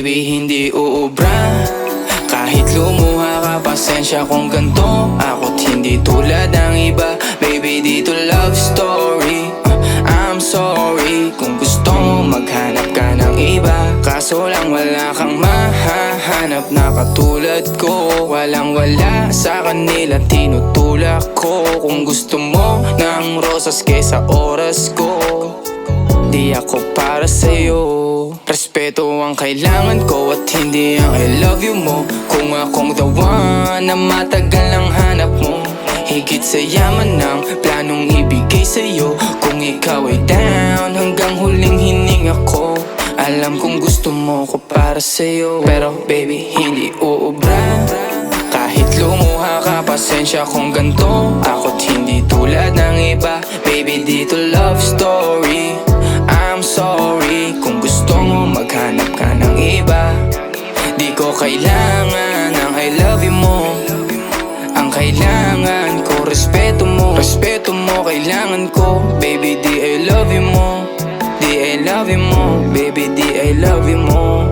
baby hindi uubra. Kahit lumuha ka, pasensya kung ganto. Ako't hindi tulad ng iba. Baby, dito love story. I'm sorry kung gusto mo maghanap ka ng iba. Kaso lang wala kang mahahanap na katulad ko. Walang wala sa kanila, tinutulak ko. Kung gusto mo ng rosas kesa oras ko, di ako para sa'yo. Respeto ang kailangan ko at hindi ang I love you mo. Kung akong the one na matagal ang hanap mo, higit sa yaman ng planong ibigay sa'yo. Kung ikaw ay down hanggang huling hininga ko, alam kong gusto mo ko para sa'yo. Pero baby hindi uubra. Kahit lumuha ka, pasensya kung ganto. Ako't hindi tulad ng iba. Baby dito love story. I'm sorry kung gusto mo maghanap ka ng iba. Di ko kailangan ang I love you mo. Ang kailangan ko respeto mo. Respeto mo kailangan ko. Baby di I love you mo. Di I love you mo. Baby di I love you mo.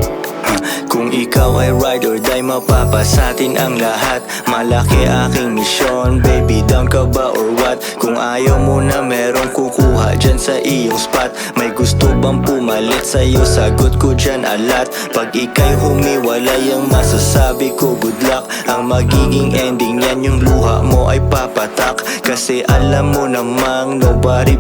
Kung ikaw ay ride or die, mapapasatin ang lahat. Malaki aking misyon, baby down ka ba or what? Kung ayaw mo na merong kukuha dyan sa iyong spot. May gusto bang pumalit sa'yo? Sagot ko dyan alat. Pag ika'y humiwalay, ang masasabi ko good luck. Ang magiging ending yan, yung luha mo ay papatak. Kasi alam mo namang nobody